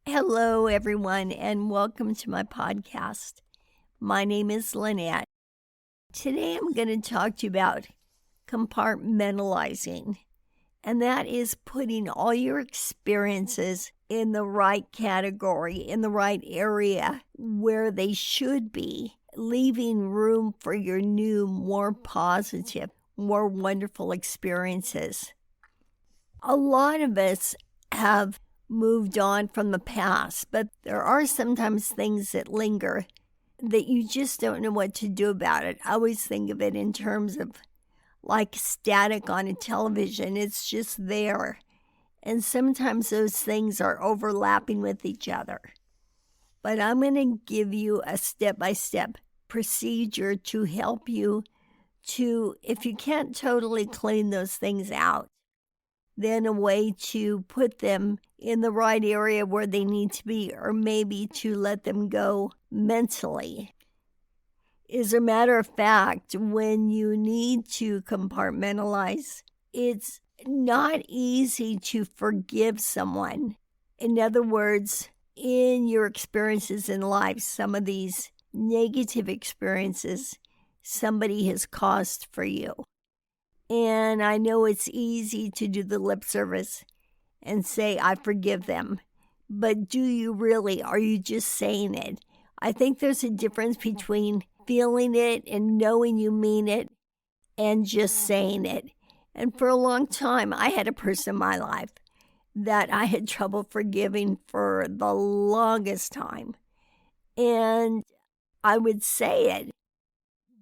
Hello, everyone, and welcome to my podcast. My name is Lynette. Today I'm going to talk to you about compartmentalizing, and that is putting all your experiences in the right category, in the right area where they should be, leaving room for your new, more positive, more wonderful experiences. A lot of us have moved on from the past, but there are sometimes things that linger that you just don't know what to do about it. I always think of it in terms of like static on a television. It's just there. And sometimes those things are overlapping with each other. But I'm going to give you a step-by-step procedure to help you to, if you can't totally clean those things out, then a way to put them in the right area where they need to be, or maybe to let them go mentally. As a matter of fact, when you need to compartmentalize, it's not easy to forgive someone. In other words, in your experiences in life, some of these negative experiences somebody has caused for you. And I know it's easy to do the lip service and say, I forgive them. But do you really? Are you just saying it? I think there's a difference between feeling it and knowing you mean it and just saying it. And for a long time, I had a person in my life that I had trouble forgiving for the longest time. And I would say it,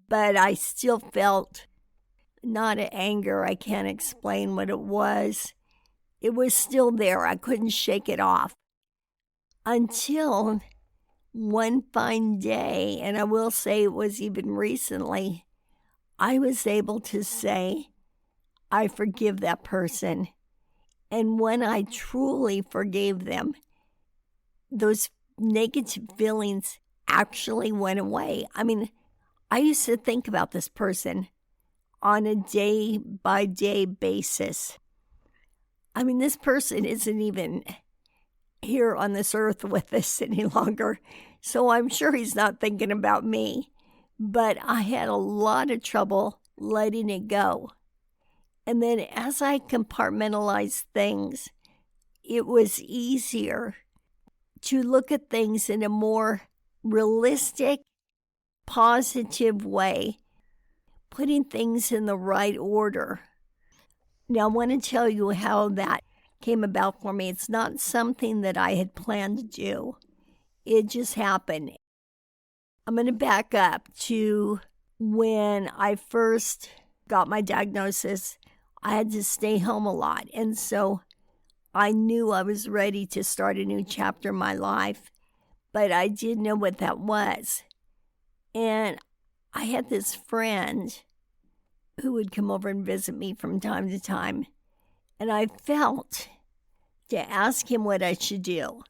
but I still felt not anger. I can't explain what it was. It was still there. I couldn't shake it off until one fine day, and I will say it was even recently, I was able to say, I forgive that person. And when I truly forgave them, those negative feelings actually went away. I mean, I used to think about this person on a day-by-day basis. I mean, this person isn't even here on this earth with us any longer, so I'm sure he's not thinking about me. But I had a lot of trouble letting it go. And then as I compartmentalized things, it was easier to look at things in a more realistic, positive way, putting things in the right order. Now, I want to tell you how that came about for me. It's not something that I had planned to do. It just happened. I'm going to back up to when I first got my diagnosis. I had to stay home a lot. And so I knew I was ready to start a new chapter in my life, but I didn't know what that was. And I had this friend who would come over and visit me from time to time. And I felt to ask him what I should do.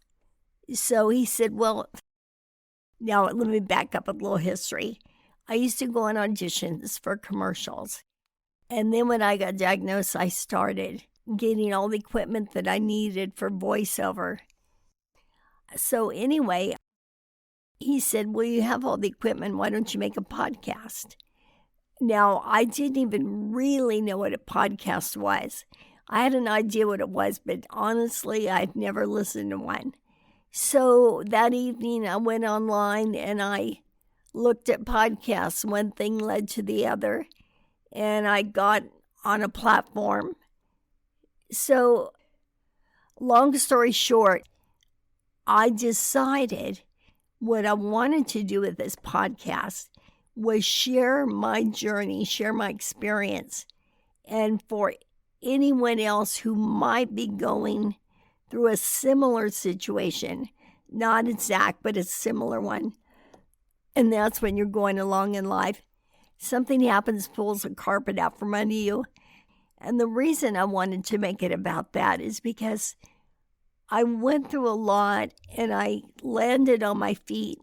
So he said, well, now let me back up a little history. I used to go on auditions for commercials. And then when I got diagnosed, I started getting all the equipment that I needed for voiceover. So anyway, he said, well, you have all the equipment. Why don't you make a podcast? Now, I didn't even really know what a podcast was. I had an idea what it was, but honestly, I'd never listened to one. So that evening, I went online and I looked at podcasts. One thing led to the other, and I got on a platform. So, long story short, I decided what I wanted to do with this podcast was share my journey, share my experience, and for anyone else who might be going through a similar situation, not exact, but a similar one. And that's when you're going along in life. Something happens, pulls a carpet out from under you. And the reason I wanted to make it about that is because I went through a lot and I landed on my feet.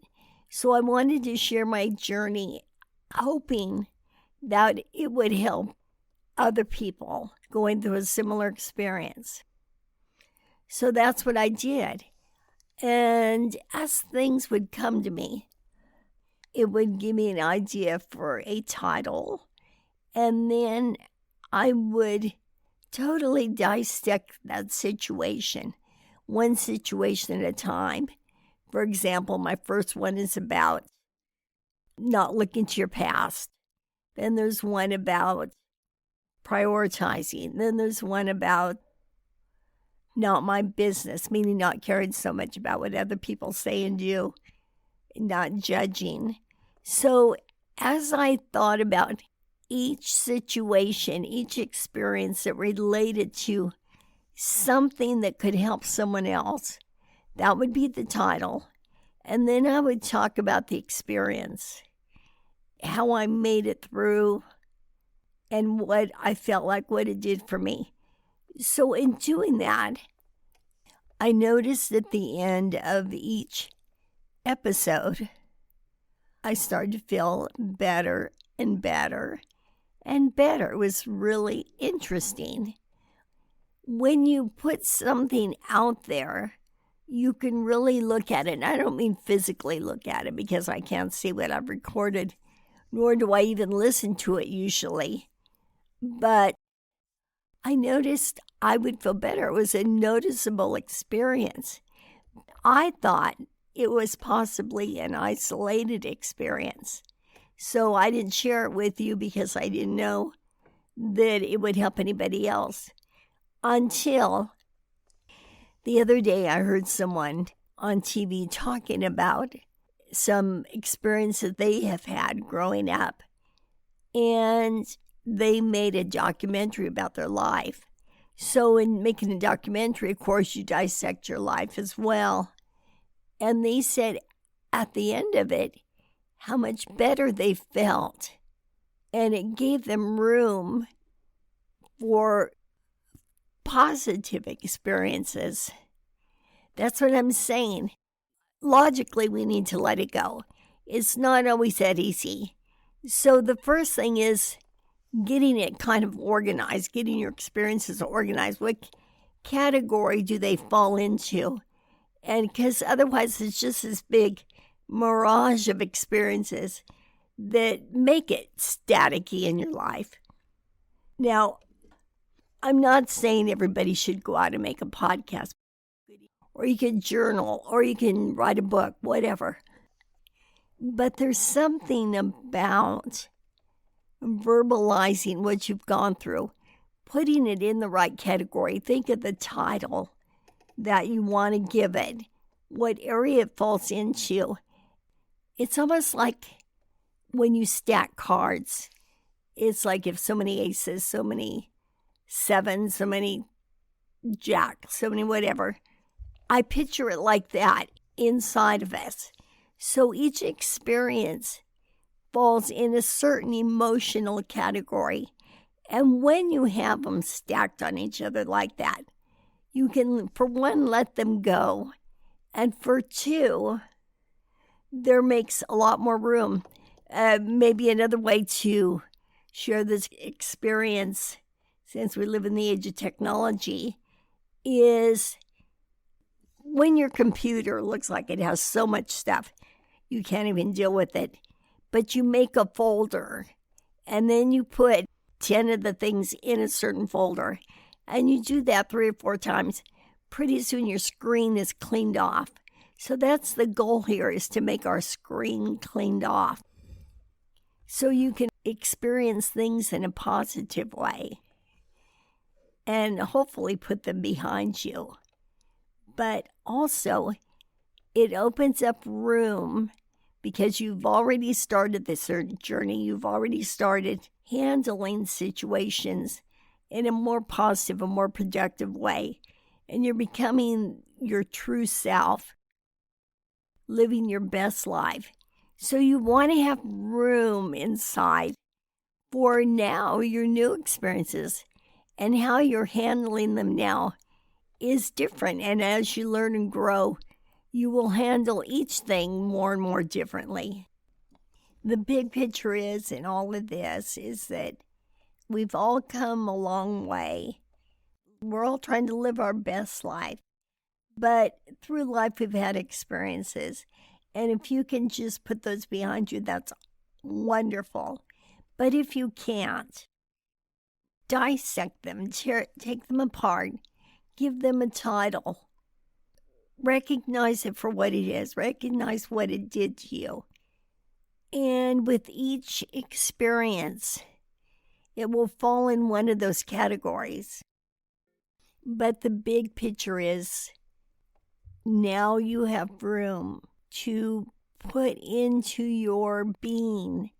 So I wanted to share my journey, hoping that it would help other people going through a similar experience. So that's what I did. And as things would come to me, it would give me an idea for a title. And then I would totally dissect that situation, one situation at a time. For example, my first one is about not looking to your past. Then there's one about prioritizing. Then there's one about not my business, meaning not caring so much about what other people say and do, not judging. So as I thought about each situation, each experience that related to something that could help someone else, that would be the title. And then I would talk about the experience, how I made it through, and what I felt like, what it did for me. So in doing that, I noticed at the end of each episode, I started to feel better and better and better. It was really interesting. When you put something out there, you can really look at it. And I don't mean physically look at it because I can't see what I've recorded, nor do I even listen to it usually. But I noticed I would feel better. It was a noticeable experience. I thought it was possibly an isolated experience. So I didn't share it with you because I didn't know that it would help anybody else. Until the other day, I heard someone on TV talking about some experience that they have had growing up. And they made a documentary about their life. So in making a documentary, of course, you dissect your life as well. And they said at the end of it, how much better they felt. And it gave them room for positive experiences. That's what I'm saying. Logically, we need to let it go. It's not always that easy. So the first thing is getting it kind of organized, getting your experiences organized. What category do they fall into? And because otherwise it's just this big mirage of experiences that make it staticky in your life. Now, I'm not saying everybody should go out and make a podcast, or you can journal, or you can write a book, whatever. But there's something about verbalizing what you've gone through, putting it in the right category. Think of the title that you want to give it, what area it falls into. It's almost like when you stack cards. It's like if so many aces, so many sevens, so many jacks, so many whatever. I picture it like that inside of us. So each experience falls in a certain emotional category. And when you have them stacked on each other like that, you can, for one, let them go. And for two, there makes a lot more room. Maybe another way to share this experience, since we live in the age of technology, is when your computer looks like it has so much stuff, you can't even deal with it. But you make a folder, and then you put 10 of the things in a certain folder, and you do that 3 or 4 times. Pretty soon your screen is cleaned off. So that's the goal here, is to make our screen cleaned off, so you can experience things in a positive way and hopefully put them behind you. But also, it opens up room because you've already started this journey. You've already started handling situations in a more positive, a more productive way. And you're becoming your true self, living your best life. So you want to have room inside for now your new experiences, and how you're handling them now is different. And as you learn and grow, you will handle each thing more and more differently. The big picture is, in all of this, is that we've all come a long way. We're all trying to live our best life. But through life, we've had experiences. And if you can just put those behind you, that's wonderful. But if you can't, dissect them, take them apart, give them a title. Recognize it for what it is. Recognize what it did to you. And with each experience, it will fall in one of those categories. But the big picture is now you have room to put into your being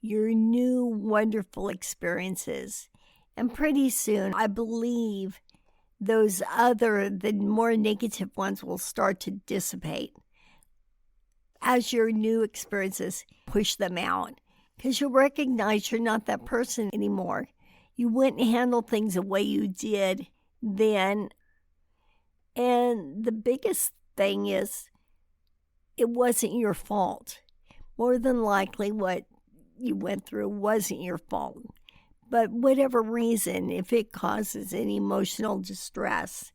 your new wonderful experiences. And pretty soon, I believe those the more negative ones will start to dissipate as your new experiences push them out. Because you'll recognize you're not that person anymore. You wouldn't handle things the way you did then. And the biggest thing is, it wasn't your fault. More than likely, what you went through wasn't your fault. But whatever reason, if it causes any emotional distress,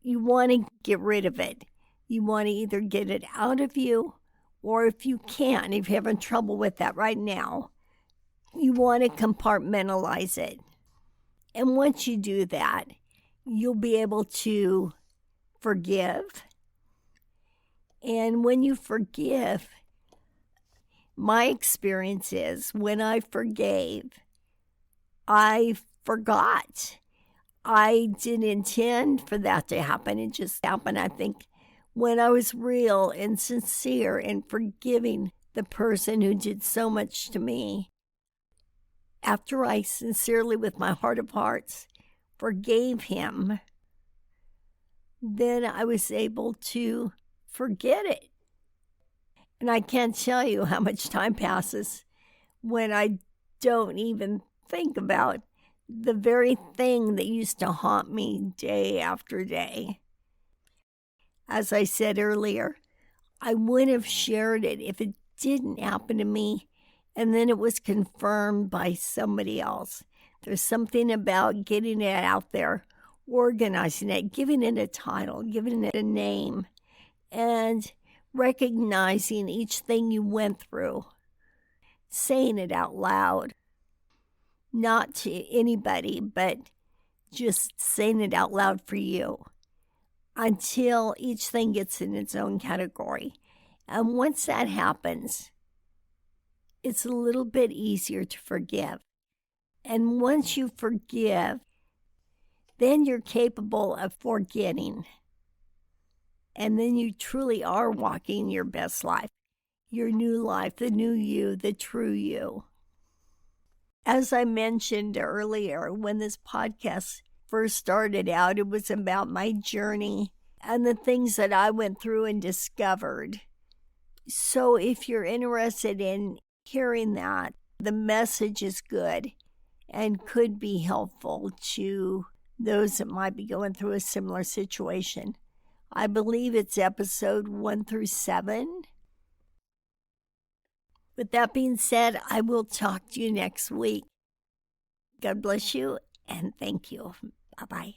you want to get rid of it. You want to either get it out of you, or if you can't, if you're having trouble with that right now, you want to compartmentalize it. And once you do that, you'll be able to forgive. And when you forgive, my experience is when I forgave, I forgot. I didn't intend for that to happen. It just happened. I think when I was real and sincere in forgiving the person who did so much to me, after I sincerely, with my heart of hearts, forgave him, then I was able to forget it. And I can't tell you how much time passes when I don't even think about the very thing that used to haunt me day after day. As I said earlier, I wouldn't have shared it if it didn't happen to me and then it was confirmed by somebody else. There's something about getting it out there, organizing it, giving it a title, giving it a name, and recognizing each thing you went through, saying it out loud, not to anybody, but just saying it out loud for you until each thing gets in its own category. And once that happens, it's a little bit easier to forgive. And once you forgive, then you're capable of forgetting. And then you truly are walking your best life, your new life, the new you, the true you. As I mentioned earlier, when this podcast first started out, it was about my journey and the things that I went through and discovered. So if you're interested in hearing that, the message is good and could be helpful to those that might be going through a similar situation. I believe it's episode 1 through 7. With that being said, I will talk to you next week. God bless you and thank you. Bye-bye.